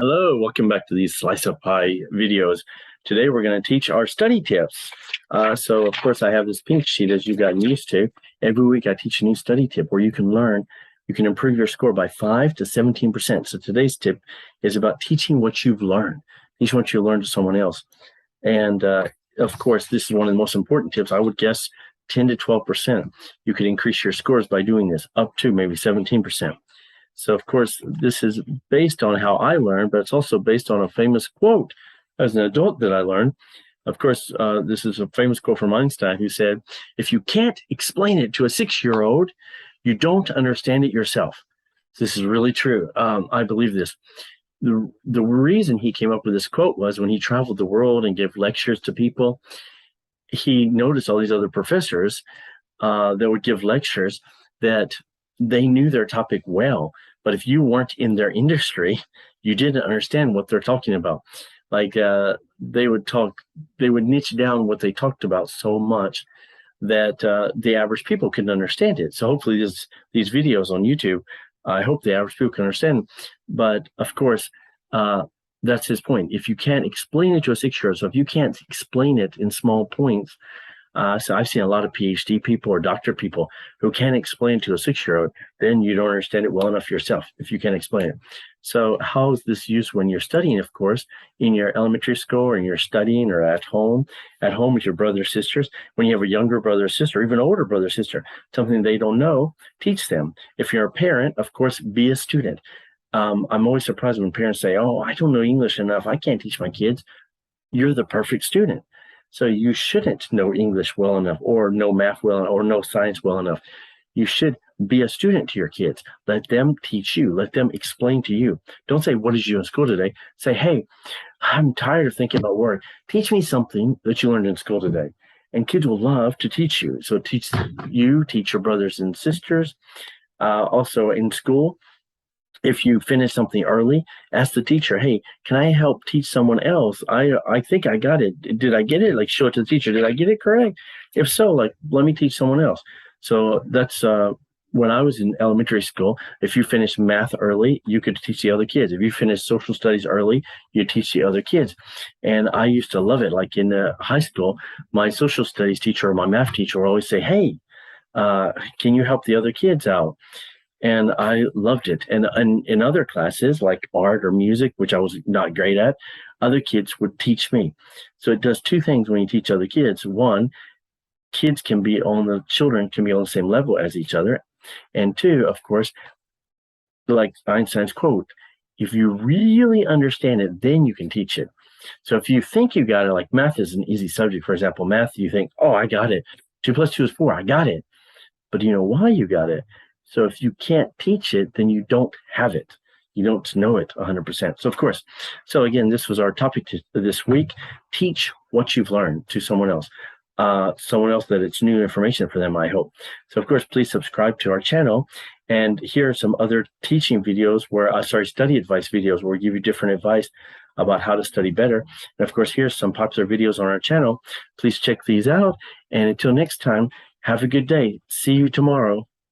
Hello, welcome back to these Slice of Pie videos. Today we're going to teach our study tips. So of course I have this pink sheet as you've gotten used to. Every week I teach a new study tip where you can improve your score by 5 to 17%. So today's tip is about teaching what you've learned. Teach what you learned to someone else. And of course, this is one of the most important tips. I would guess 10 to 12%. You could increase your scores by doing this up to maybe 17%. So, of course, this is based on how I learned, but it's also based on a famous quote as an adult that I learned. Of course, this is a famous quote from Einstein who said, if you can't explain it to a 6-year-old, you don't understand it yourself. This is really true. I believe this. The reason he came up with this quote was when he traveled the world and gave lectures to people, he noticed all these other professors that would give lectures that they knew their topic well, but if you weren't in their industry, you didn't understand what they're talking about. Like they would niche down what they talked about so much that the average people couldn't understand it. So hopefully these videos on YouTube, I hope the average people can understand. But of course, that's his point. If you can't explain it to a 6-year-old, so if you can't explain it in small points, so I've seen a lot of PhD people or doctor people who can't explain to a 6-year-old, then you don't understand it well enough yourself if you can't explain it. So how is this used when you're studying, of course, in your elementary school or you're studying or at home with your brothers or sisters, when you have a younger brother or sister, even older brother or sister, something they don't know, teach them. If you're a parent, of course, be a student. I'm always surprised when parents say, oh, I don't know English enough. I can't teach my kids. You're the perfect student. So you shouldn't know English well enough or know math well or know science well enough. You should be a student to your kids. Let them teach you. Let them explain to you. Don't say, what did you do in school today? Say, hey, I'm tired of thinking about work. Teach me something that you learned in school today. And kids will love to teach you. So teach your brothers and sisters. Also in school, if you finish something early, ask the teacher, hey, can I help teach someone else? I think I got it. Did I get it? Like, show it to the teacher. Did I get it correct? If so, like, let me teach someone else. So that's when I was in elementary school, if you finished math early, you could teach the other kids. If you finished social studies early, you teach the other kids. And I used to love it. Like in high school, my social studies teacher or my math teacher would always say, hey, can you help the other kids out? And I loved it. And in other classes like art or music, which I was not great at, other kids would teach me. So it does two things when you teach other kids. One, children can be on the same level as each other. And two, of course, like Einstein's quote, if you really understand it, then you can teach it. So if you think you got it, like math is an easy subject, for example, math, you think, oh, I got it. 2 + 2 is 4, I got it. But do you know why you got it? So if you can't teach it, then you don't have it. You don't know it 100%. So of course, so again, this was our topic this week. Teach what you've learned to someone else that it's new information for them, I hope. So of course, please subscribe to our channel. And here are some other teaching videos study advice videos where we give you different advice about how to study better. And of course, here's some popular videos on our channel. Please check these out. And until next time, have a good day. See you tomorrow.